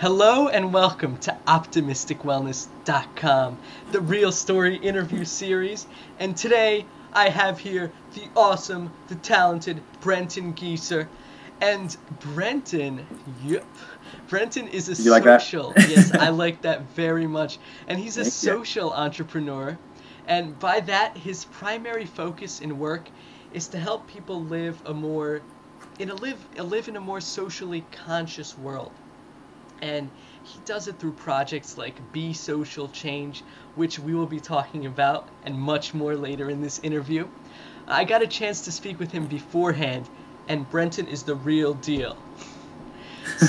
Hello and welcome to OptimisticWellness.com, the Real Story interview series. And today I have here the awesome, the talented Brenton Gieser. And Brenton, Brenton is a You like that? social, yes, I like that very much. And he's a Thank you. social entrepreneur. And by that, his primary focus in work is to help people live live in a more socially conscious world. And he does it through projects like Be Social Change, which we will be talking about and much more later in this interview. I got a chance to speak with him beforehand, and Brenton is the real deal.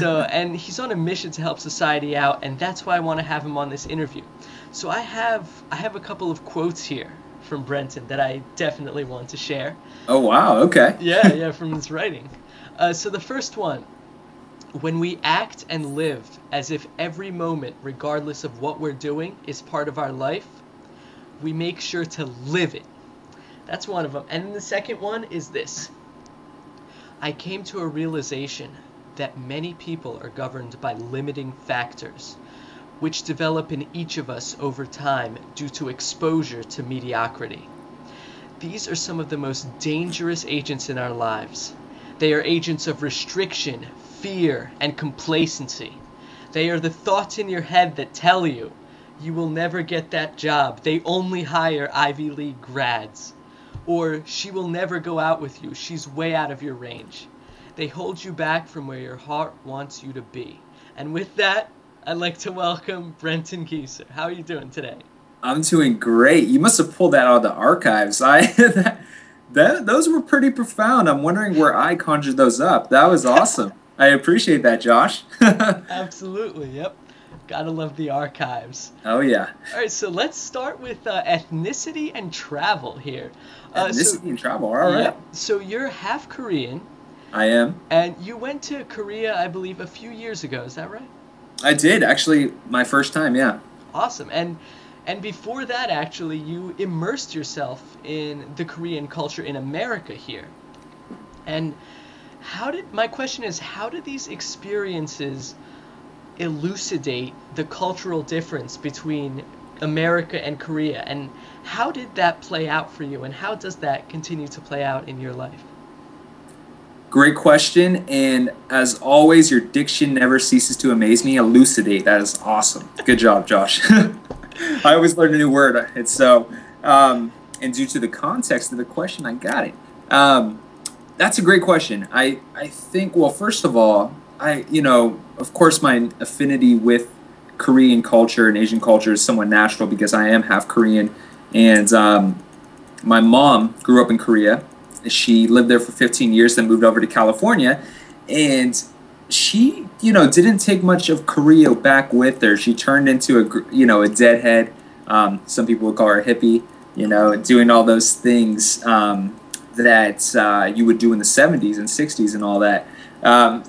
And he's on a mission to help society out, and that's why I want to have him on this interview. So I have a couple of quotes here from Brenton that I definitely want to share. Oh, wow. Okay. Yeah, from his writing. So the first one: when we act and live as if every moment, regardless of what we're doing, is part of our life, we make sure to live it. That's one of them. And then the second one is this: I came to a realization that many people are governed by limiting factors, which develop in each of us over time due to exposure to mediocrity. These are some of the most dangerous agents in our lives. They are agents of restriction, fear, and complacency. They are the thoughts in your head that tell you, you will never get that job, they only hire Ivy League grads. Or, she will never go out with you, she's way out of your range. They hold you back from where your heart wants you to be. And with that, I'd like to welcome Brenton Gieser. How are you doing today? I'm doing great. You must have pulled that out of the archives. Those were pretty profound. I'm wondering where I conjured those up. That was awesome. I appreciate that, Josh. Absolutely, yep. Gotta love the archives. Oh, yeah. All right, so let's start with ethnicity and travel here. Ethnicity and travel, all right. Yep. So you're half Korean. I am. And you went to Korea, I believe, a few years ago. Is that right? I did, actually, my first time, yeah. Awesome. And before that, actually, you immersed yourself in the Korean culture in America here. And my question is, how did these experiences elucidate the cultural difference between America and Korea? And how did that play out for you? And how does that continue to play out in your life? Great question, and as always, your diction never ceases to amaze me. Elucidate, that is awesome. Good job, Josh. I always learn a new word. And due to the context of the question, I got it. That's a great question. I think, well, first of all, of course, my affinity with Korean culture and Asian culture is somewhat natural because I am half Korean, and my mom grew up in Korea. She lived there for 15 years, then moved over to California, and she, didn't take much of Korea back with her. She turned into a deadhead. Some people would call her a hippie, doing all those things that you would do in the 70s and 60s and all that.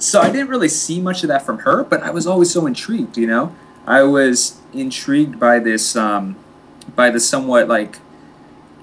So I didn't really see much of that from her, but I was always so intrigued, I was intrigued by this, by the somewhat like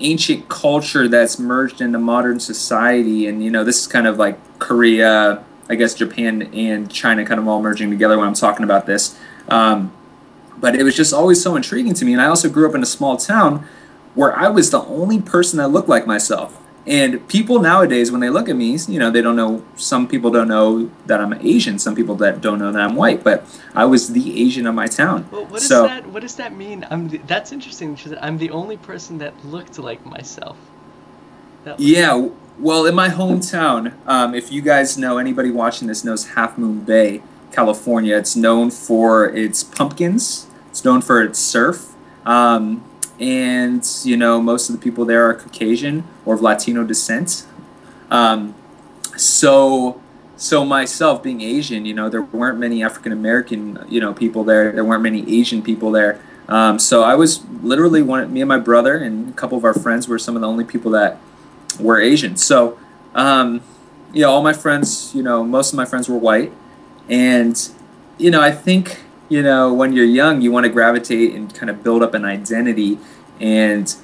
ancient culture that's merged into modern society. And, this is kind of like Korea, I guess Japan and China kind of all merging together when I'm talking about this. But it was just always so intriguing to me. And I also grew up in a small town where I was the only person that looked like myself. And people nowadays, when they look at me, they don't know, some people don't know that I'm Asian, some people that don't know that I'm white, but I was the Asian of my town. Well, what does that mean? That's interesting, because I'm the only person that looked like myself. Well, in my hometown, if you guys know, anybody watching this knows Half Moon Bay, California. It's known for its pumpkins. It's known for its surf. And, most of the people there are Caucasian or of Latino descent. So myself being Asian, there weren't many African-American, people there. There weren't many Asian people there. So I was literally me and my brother and a couple of our friends were some of the only people that were Asian. So, all my friends, most of my friends were white. And, I think, when you're young, you want to gravitate and kind of build up an identity. And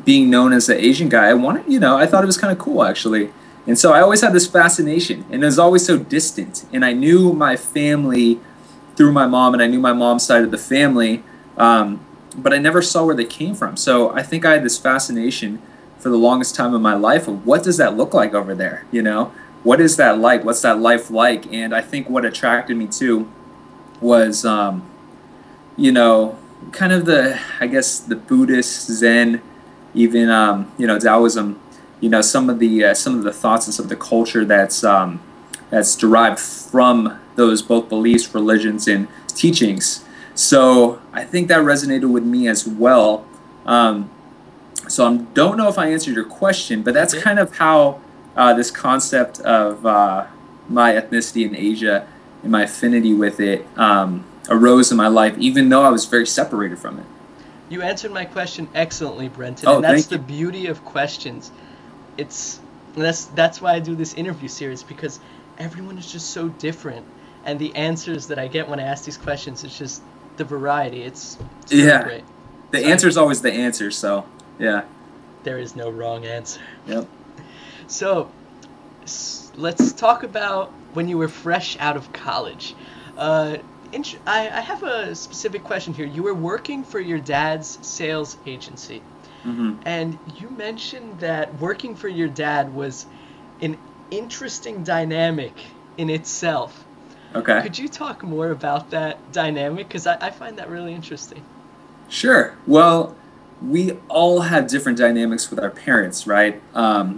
being known as the Asian guy, I thought it was kind of cool, actually. And so I always had this fascination, and it was always so distant. And I knew my family through my mom, and I knew my mom's side of the family, but I never saw where they came from. So I think I had this fascination for the longest time in my life of what does that look like over there, you know? What is that like? What's that life like? And I think what attracted me to was, you know, kind of the, I guess, the Buddhist, Zen, even, you know, Taoism, you know, some of the thoughts and some of the culture that's derived from those both beliefs, religions, and teachings. So I think that resonated with me as well. So I don't know if I answered your question, but that's kind of how this concept of my ethnicity in Asia and my affinity with it arose in my life, even though I was very separated from it. You answered my question excellently, Brenton, Oh, and that's thank the you. beauty of questions. That's why I do this interview series, because everyone is just so different, and the answers that I get when I ask these questions, it's just the variety. It's really Yeah. great. The So answer is always the answer, so yeah. there is no wrong answer. Yep. So let's talk about when you were fresh out of college. I have a specific question here. You were working for your dad's sales agency, and you mentioned that working for your dad was an interesting dynamic in itself. Okay. Could you talk more about that dynamic? Because I find that really interesting. Sure. Well, we all have different dynamics with our parents, right?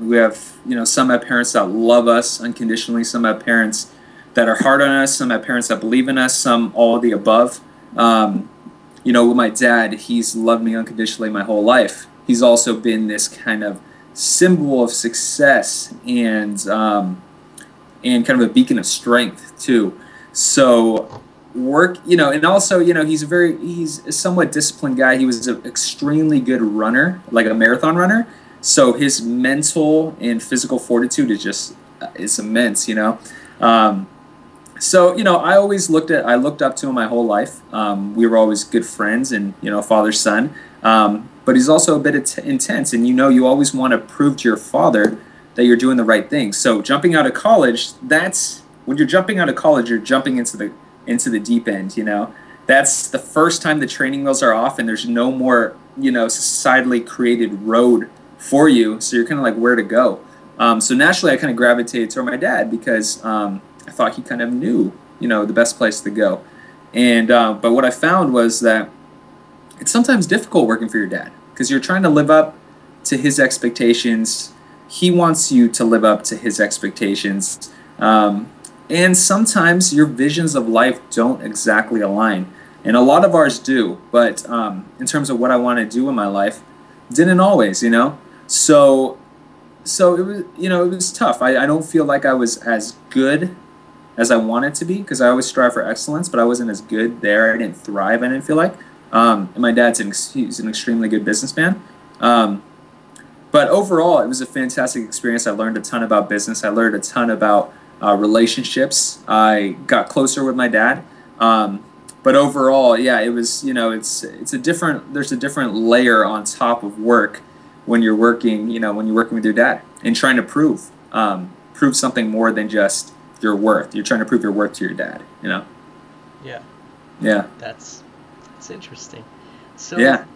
We have, you know, some have parents that love us unconditionally, some have parents that are hard on us, some have parents that believe in us, some all of the above. You know, with my dad, he's loved me unconditionally my whole life. He's also been this kind of symbol of success and kind of a beacon of strength too. So you know, and also, you know, he's a somewhat disciplined guy. He was an extremely good runner, like a marathon runner. So his mental and physical fortitude is immense, you know. So, you know, I looked up to him my whole life. We were always good friends and, you know, father son. But he's also a bit intense, and, you know, you always want to prove to your father that you're doing the right thing. So jumping out of college, when you're jumping out of college, you're jumping into the deep end, you know. That's the first time the training wheels are off and there's no more, you know, societally created road for you. So you're kind of like, where to go? So naturally I kind of gravitated toward my dad because I thought he kind of knew, you know, the best place to go. And but what I found was that it's sometimes difficult working for your dad because you're trying to live up to his expectations. He wants you to live up to his expectations. And sometimes your visions of life don't exactly align. And a lot of ours do. But in terms of what I want to do in my life, didn't always, you know. So it was, you know, it was tough. I don't feel like I was as good as I wanted to be because I always strive for excellence, but I wasn't as good there. I didn't thrive, I didn't feel like. And my dad's he's an extremely good businessman. But overall, it was a fantastic experience. I learned a ton about business. I learned a ton about relationships. I got closer with my dad. But overall, yeah, it was, you know, there's a different layer on top of work when you're working, you know, when you're working with your dad and trying to prove something more than just your worth. You're trying to prove your worth to your dad, you know? Yeah. Yeah. That's interesting. So yeah.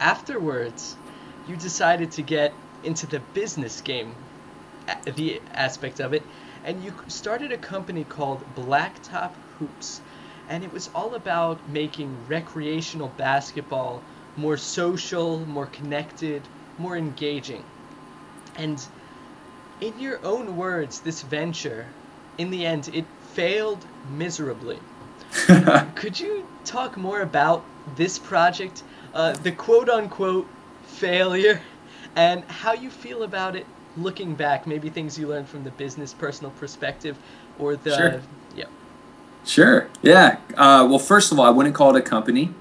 Afterwards, you decided to get into the business game, the aspect of it, and you started a company called Blacktoop Hoops. And it was all about making recreational basketball more social, more connected, more engaging. And in your own words, this venture, in the end, it failed miserably. Could you talk more about this project, the quote-unquote failure, and how you feel about it looking back? Maybe things you learned from the business, personal perspective, or the... Sure. Yeah. Sure. Yeah. Well, first of all, I wouldn't call it a company.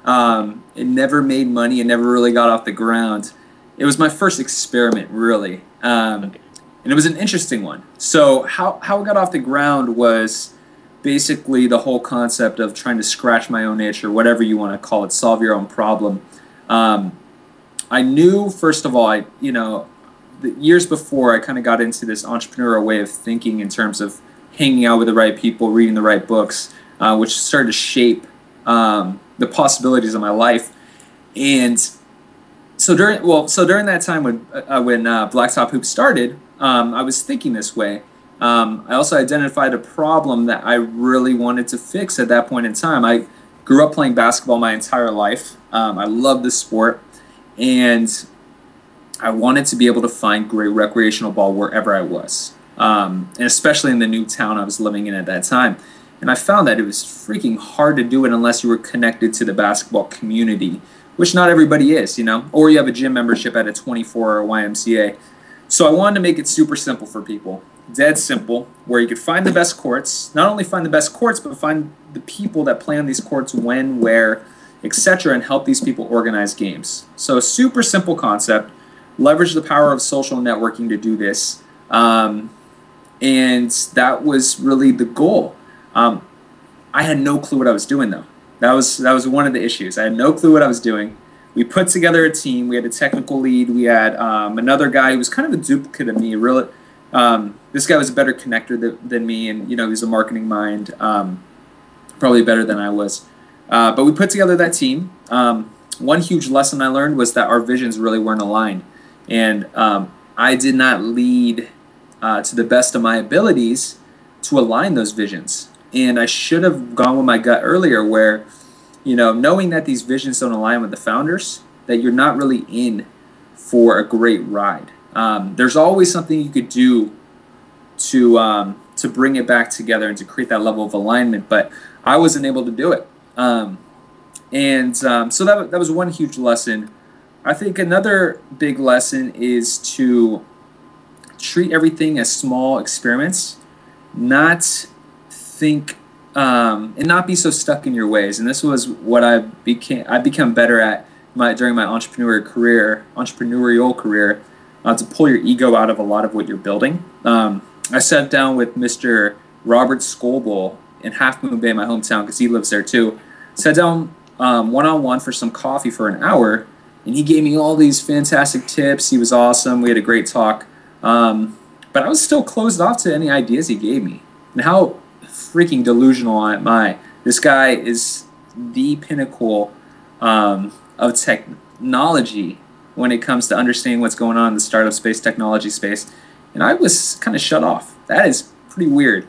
It never made money. It never really got off the ground. It was my first experiment, really. Okay. And it was an interesting one. So how it got off the ground was basically the whole concept of trying to scratch my own itch, or whatever you want to call it, solve your own problem. I knew, first of all, the years before, I kind of got into this entrepreneurial way of thinking in terms of hanging out with the right people, reading the right books. which started to shape the possibilities of my life. And so during that time when Blacktop Hoop started, I was thinking this way. I also identified a problem that I really wanted to fix at that point in time. I grew up playing basketball my entire life. I loved the sport, and I wanted to be able to find great recreational ball wherever I was, and especially in the new town I was living in at that time. And I found that it was freaking hard to do it unless you were connected to the basketball community, which not everybody is, or you have a gym membership at a 24 or YMCA. So I wanted to make it super simple for people, dead simple, where you could find the best courts, not only find the best courts, but find the people that play on these courts when, where, etc., and help these people organize games. So a super simple concept, leverage the power of social networking to do this, and that was really the goal. I had no clue what I was doing, though. That was one of the issues. I had no clue what I was doing. We put together a team. We had a technical lead. We had another guy who was kind of a duplicate of me. Really, this guy was a better connector than me, and he was a marketing mind, probably better than I was. But we put together that team. One huge lesson I learned was that our visions really weren't aligned, and I did not lead to the best of my abilities to align those visions. And I should have gone with my gut earlier, where knowing that these visions don't align with the founders, that you're not really in for a great ride. There's always something you could do to bring it back together and to create that level of alignment, but I wasn't able to do it. So that was one huge lesson. I think another big lesson is to treat everything as small experiments, not think and not be so stuck in your ways. And this was what I become better at during my entrepreneurial career, to pull your ego out of a lot of what you're building. I sat down with Mr. Robert Scoble in Half Moon Bay, my hometown, because he lives there too. Sat down one-on-one for some coffee for an hour, and he gave me all these fantastic tips. He was awesome. We had a great talk. But I was still closed off to any ideas he gave me. And how freaking delusional am I? This guy is the pinnacle of technology when it comes to understanding what's going on in the startup space, technology space. And I was kind of shut off. That is pretty weird.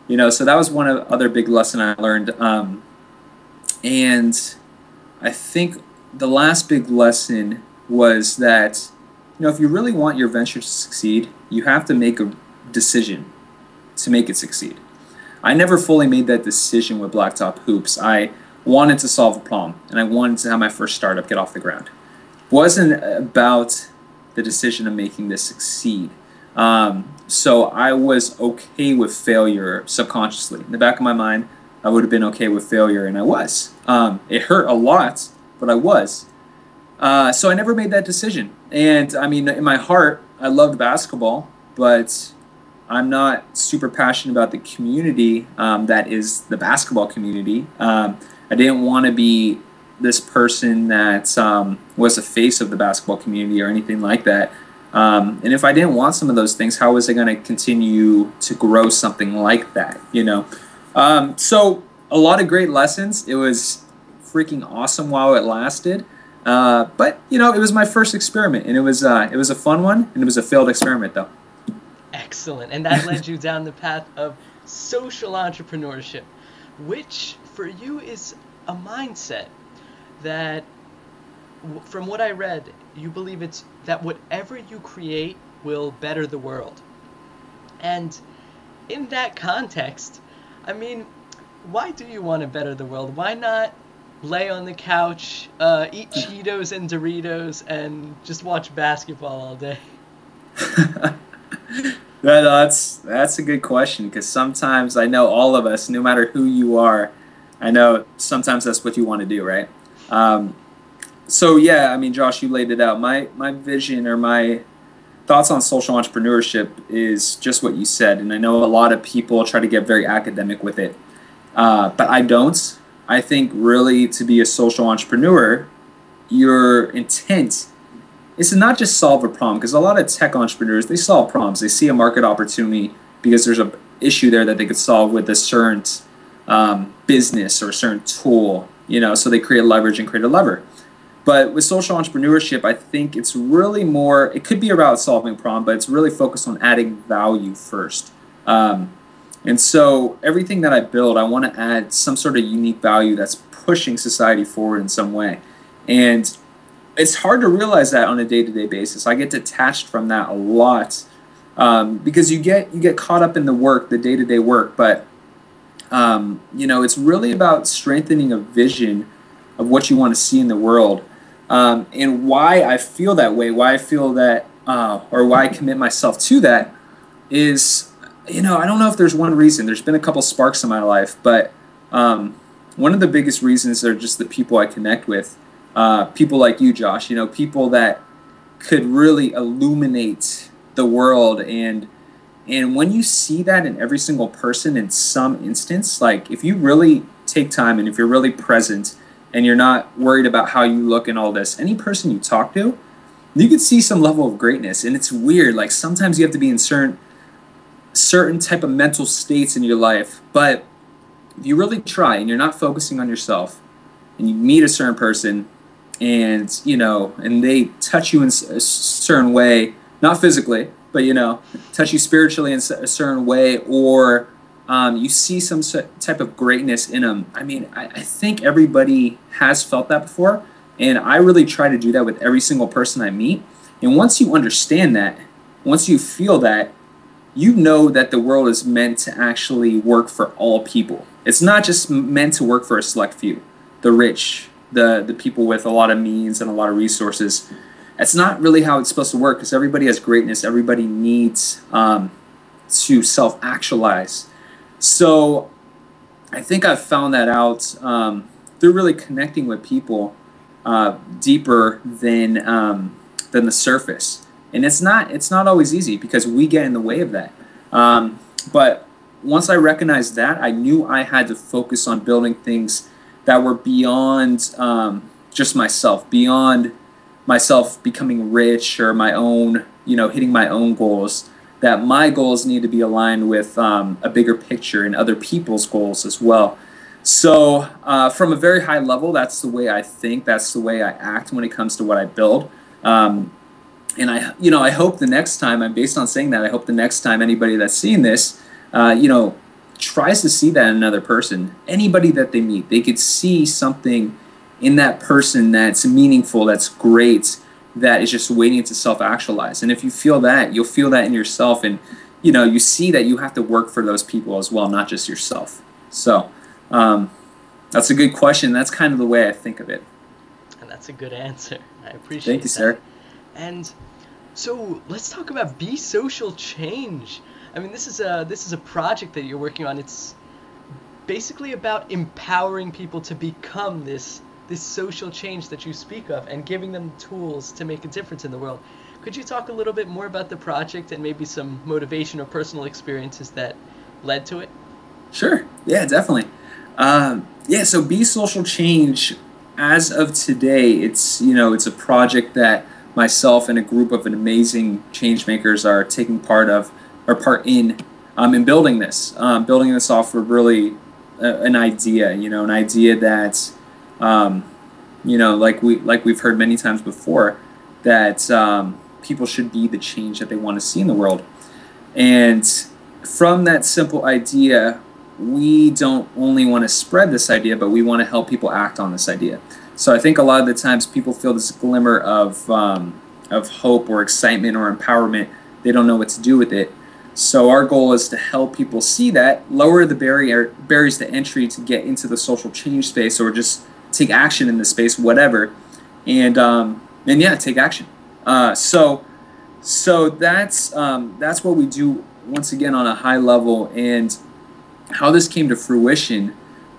So that was one of the other big lesson I learned. And I think the last big lesson was that, if you really want your venture to succeed, you have to make a decision to make it succeed. I never fully made that decision with Blacktop Hoops. I wanted to solve a problem, and I wanted to have my first startup get off the ground. It wasn't about the decision of making this succeed. So I was okay with failure subconsciously. In the back of my mind, I would have been okay with failure, and I was. It hurt a lot, but I was. So I never made that decision. And in my heart, I loved basketball, but I'm not super passionate about the community that is the basketball community. I didn't want to be this person that was the face of the basketball community or anything like that. And if I didn't want some of those things, how was I going to continue to grow something like that? So a lot of great lessons. It was freaking awesome while it lasted. But it was my first experiment, and it was a fun one, and it was a failed experiment though. Excellent. And that led you down the path of social entrepreneurship, which for you is a mindset that, from what I read, you believe it's that whatever you create will better the world. And in that context, why do you want to better the world? Why not lay on the couch, eat Cheetos and Doritos, and just watch basketball all day? That's a good question, because sometimes I know all of us, no matter who you are, I know sometimes that's what you want to do, right? So yeah, Josh, you laid it out. My vision or my thoughts on social entrepreneurship is just what you said, and I know a lot of people try to get very academic with it, but I don't. I think really to be a social entrepreneur, your intent is to not just solve a problem, because a lot of tech entrepreneurs, they solve problems. They see a market opportunity because there's an issue there that they could solve with a certain business or a certain tool, so they create leverage and create a lever. But with social entrepreneurship, I think it's really more, it could be about solving a problem, but it's really focused on adding value first. And so everything that I build, I want to add some sort of unique value that's pushing society forward in some way. And it's hard to realize that on a day-to-day basis. I get detached from that a lot because you get caught up in the work, the day-to-day work. But it's really about strengthening a vision of what you want to see in the world. And why I feel that way, why I feel that, or why I commit myself to that is, I don't know if there's one reason. There's been a couple sparks in my life, but one of the biggest reasons are just the people I connect with. People like you, Josh, people that could really illuminate the world. And when you see that in every single person in some instance, like if you really take time and if you're really present and you're not worried about how you look and all this, any person you talk to, you can see some level of greatness. And it's weird. Like sometimes you have to be in certain type of mental states in your life. But if you really try and you're not focusing on yourself and you meet a certain person and, and they touch you in a certain way, not physically, but, touch you spiritually in a certain way, or you see some type of greatness in them. I mean, I think everybody has felt that before. And I really try to do that with every single person I meet. And once you understand that, once you feel that, you know that the world is meant to actually work for all people. It's not just meant to work for a select few, the rich, the people with a lot of means and a lot of resources. That's not really how it's supposed to work, because everybody has greatness. Everybody needs to self-actualize. So I think I've found that out through really connecting with people deeper than the surface. And it's not always easy because we get in the way of that. But once I recognized that, I knew I had to focus on building things that were beyond just myself, beyond myself becoming rich or my own, hitting my own goals. That my goals need to be aligned with a bigger picture and other people's goals as well. So from a very high level, that's the way I think, that's the way I act when it comes to what I build. And I hope the next time, I'm based on saying that, I hope the next time anybody that's seeing this, tries to see that in another person, anybody that they meet, they could see something in that person that's meaningful, that's great, that is just waiting to self-actualize. And if you feel that, you'll feel that in yourself, and you see that you have to work for those people as well, not just yourself. So that's a good question. That's kind of the way I think of it. And that's a good answer. I appreciate Thank you, that. sir. And so let's talk about Be Social Change. I mean, this is a project that you're working on. It's basically about empowering people to become this social change that you speak of, and giving them tools to make a difference in the world. Could you talk a little bit more about the project and maybe some motivation or personal experiences that led to it? Sure. Yeah, definitely. So Be Social Change, as of today, it's a project that myself and a group of amazing change makers are taking part in building this off of really an idea, an idea that, like we've heard many times before, that people should be the change that they want to see in the world. And from that simple idea, we don't only want to spread this idea, but we want to help people act on this idea. So I think a lot of the times people feel this glimmer of hope or excitement or empowerment. They don't know what to do with it. So our goal is to help people see that, lower the barriers to entry to get into the social change space, or just take action in the space, whatever, and take action. So that's what we do, once again, on a high level. And how this came to fruition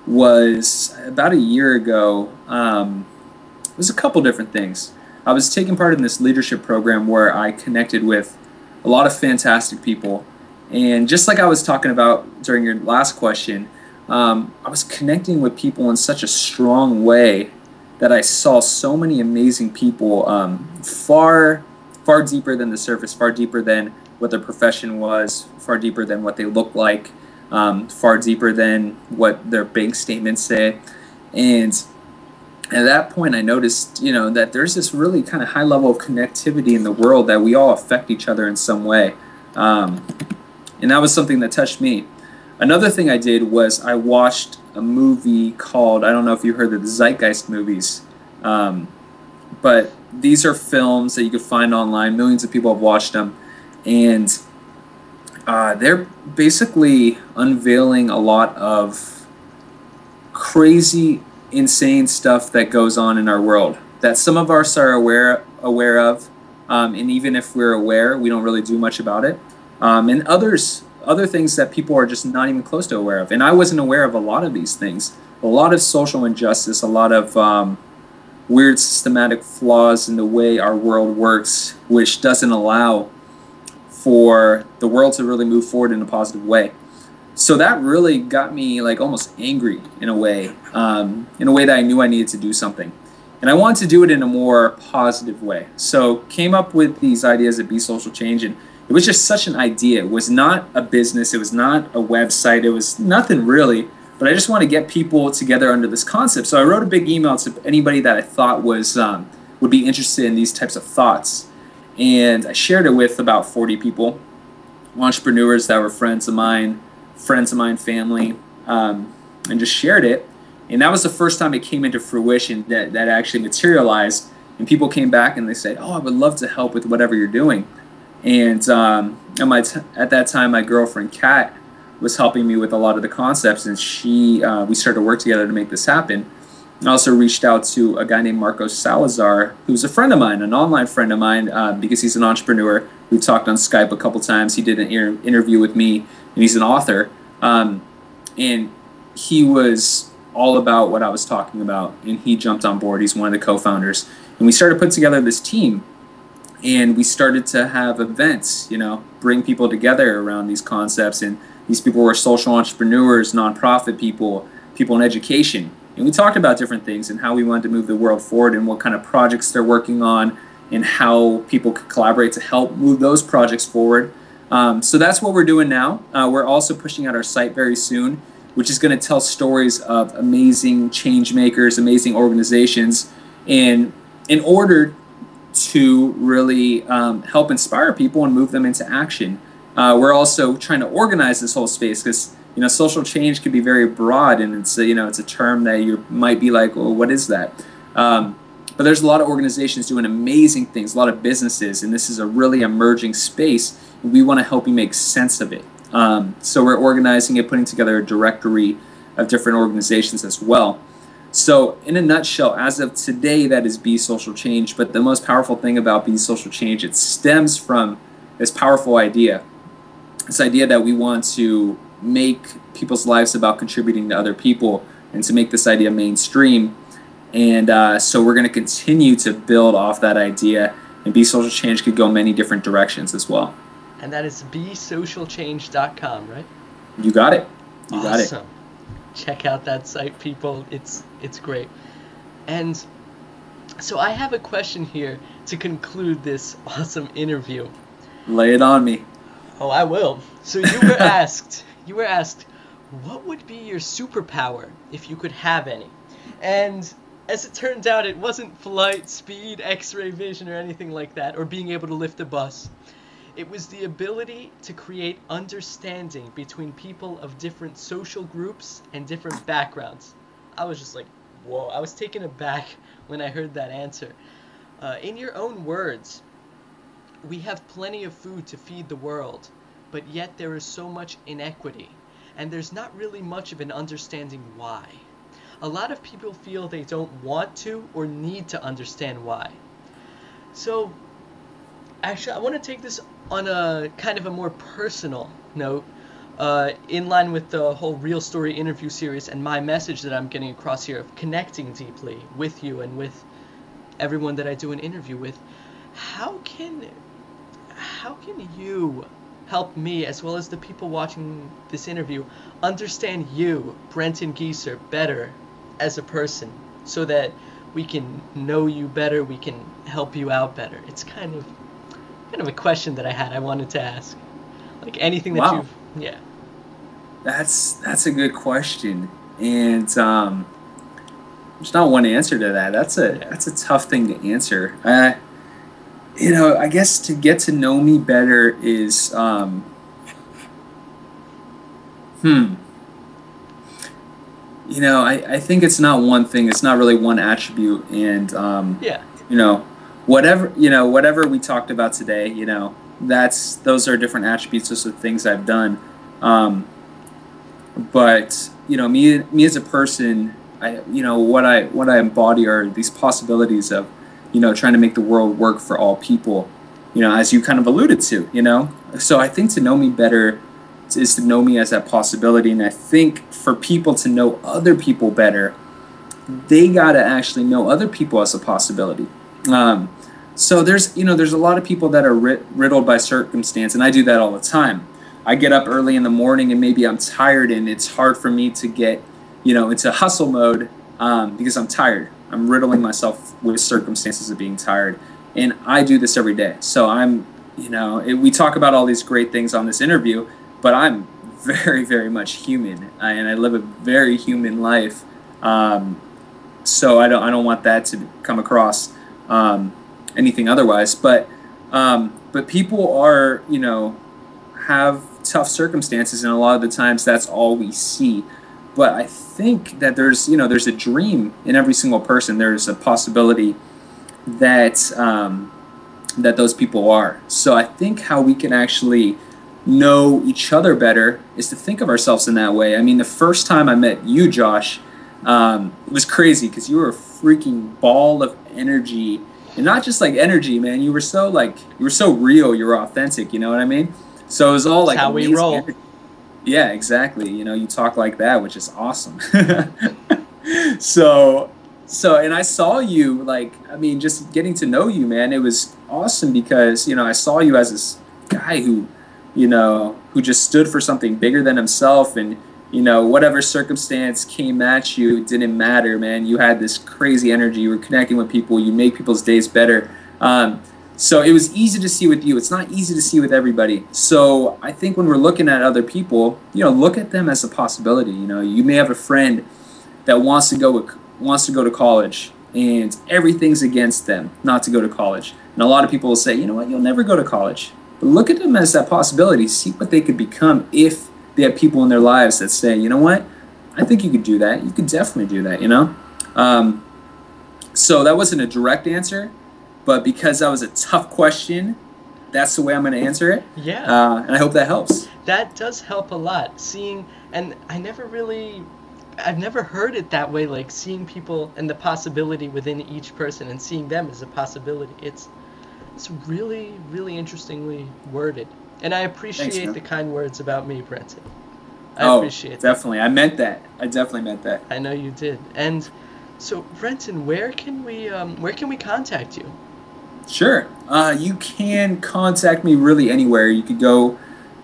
was about a year ago. It was a couple different things. I was taking part in this leadership program where I connected with a lot of fantastic people. And just like I was talking about during your last question, I was connecting with people in such a strong way that I saw so many amazing people, far deeper than the surface, far deeper than what their profession was, far deeper than what they looked like. far deeper than what their bank statements say. And at that point, I noticed, that there's this really kind of high level of connectivity in the world, that we all affect each other in some way. And that was something that touched me. Another thing I did was I watched a movie called, I don't know if you heard of the Zeitgeist movies, but these are films that you can find online. Millions of people have watched them. And they're basically unveiling a lot of crazy, insane stuff that goes on in our world that some of us are aware of, and even if we're aware, we don't really do much about it. And other things that people are just not even close to aware of. And I wasn't aware of a lot of these things. A lot of social injustice, a lot of weird systematic flaws in the way our world works, which doesn't allow for the world to really move forward in a positive way. So that really got me like almost angry in a way that I knew I needed to do something. And I wanted to do it in a more positive way. So came up with these ideas at Be Social Change, and it was just such an idea. It was not a business, it was not a website, it was nothing really, but I just want to get people together under this concept. So I wrote a big email to anybody that I thought was would be interested in these types of thoughts. And I shared it with about 40 people, entrepreneurs that were friends of mine, family, and just shared it. And that was the first time it came into fruition, that actually materialized. And people came back and they said, "Oh, I would love to help with whatever you're doing." And at that time, my girlfriend Kat was helping me with a lot of the concepts, and we started to work together to make this happen. I also reached out to a guy named Marcos Salazar, who's a friend of mine, an online friend of mine, because he's an entrepreneur. We've talked on Skype a couple times. He did an interview with me, and he's an author. And he was all about what I was talking about, and he jumped on board. He's one of the co-founders. And we started putting together this team, and we started to have events, bring people together around these concepts. And these people were social entrepreneurs, nonprofit people in education. And we talked about different things and how we wanted to move the world forward and what kind of projects they're working on and how people could collaborate to help move those projects forward. So that's what we're doing now. We're also pushing out our site very soon, which is going to tell stories of amazing change makers, amazing organizations, and in order to really help inspire people and move them into action. We're also trying to organize this whole space because social change can be very broad, and it's a term that you might be like, well, what is that? But there's a lot of organizations doing amazing things, a lot of businesses, and this is a really emerging space. And we want to help you make sense of it. So we're organizing it, putting together a directory of different organizations as well. So in a nutshell, as of today, that is Be Social Change. But the most powerful thing about Be Social Change, it stems from this powerful idea. This idea that we want to make people's lives about contributing to other people and to make this idea mainstream. And so we're going to continue to build off that idea, and Be Social Change could go many different directions as well. And that is besocialchange.com, right? You got it. You got it. Awesome. Check out that site, people. It's great. And so I have a question here to conclude this awesome interview. Lay it on me. Oh, I will. So you were asked, what would be your superpower if you could have any? And as it turned out, it wasn't flight, speed, X-ray vision, or anything like that, or being able to lift a bus. It was the ability to create understanding between people of different social groups and different backgrounds. I was just like, whoa. I was taken aback when I heard that answer. In your own words, we have plenty of food to feed the world, but yet there is so much inequity, and there's not really much of an understanding why. A lot of people feel they don't want to or need to understand why. So, actually, I want to take this on a kind of a more personal note, in line with the whole Real Story interview series and my message that I'm getting across here of connecting deeply with you and with everyone that I do an interview with. How can you help me, as well as the people watching this interview, understand you, Brenton Gieser, better as a person, so that we can know you better, we can help you out better? It's kind of a question that I wanted to ask. Like anything that Wow. yeah. That's a good question, and there's not one answer to that. That's a tough thing to answer. I guess to get to know me better is I think it's not one thing. It's not really one attribute, and Yeah. whatever we talked about today, those are different attributes. Those are things I've done. But me as a person, what I embody are these possibilities of, trying to make the world work for all people. As you kind of alluded to. So I think to know me better is to know me as that possibility, and I think for people to know other people better, they gotta actually know other people as a possibility. So there's a lot of people that are riddled by circumstance, and I do that all the time. I get up early in the morning and maybe I'm tired, and it's hard for me to get into hustle mode because I'm tired. I'm riddling myself with circumstances of being tired, and I do this every day. So we talk about all these great things on this interview, but I'm very, very much human, and I live a very human life. So I don't want that to come across anything otherwise. But people are have tough circumstances, and a lot of the times that's all we see. But I think that there's a dream in every single person. There's a possibility that that those people are. So I think how we can actually know each other better is to think of ourselves in that way. I mean, the first time I met you, Josh, it was crazy because you were a freaking ball of energy, and not just like energy, man. You were so real. You were authentic. You know what I mean? So it was all like how we roll. Energy. Yeah, exactly. You talk like that, which is awesome. So, and I saw you, just getting to know you, man, it was awesome because, I saw you as this guy who just stood for something bigger than himself, and, whatever circumstance came at you, it didn't matter, man. You had this crazy energy. You were connecting with people. You made people's days better. So it was easy to see with you. It's not easy to see with everybody. So I think when we're looking at other people, look at them as a possibility. You may have a friend that wants to go to college, and everything's against them not to go to college. And a lot of people will say, you know what, you'll never go to college. But look at them as that possibility. See what they could become if they have people in their lives that say, you know what, I think you could do that. You could definitely do that, So that wasn't a direct answer, but because that was a tough question, that's the way I'm going to answer it. Yeah. And I hope that helps. That does help a lot. And I've never heard it that way, like seeing people and the possibility within each person and seeing them as a possibility. It's really, really interestingly worded. And I appreciate the kind words about me, Brenton. I appreciate definitely. I meant that. I definitely meant that. I know you did. And so, Brenton, where can we contact you? Sure. You can contact me really anywhere. You could go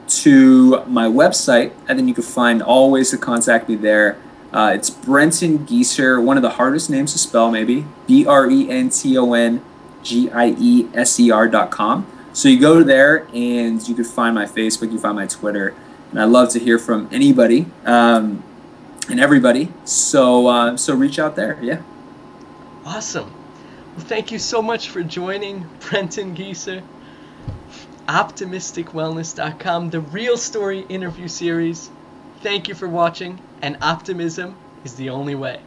to my website, and then you can find all ways to contact me there. It's Brenton Gieser, one of the hardest names to spell, maybe. BrentonGieser.com. So you go there, and you can find my Facebook, you can find my Twitter, and I love to hear from anybody and everybody. So reach out there. Yeah. Awesome. Well, thank you so much for joining Brenton Gieser. OptimisticWellness.com, the Real Story interview series. Thank you for watching, and optimism is the only way.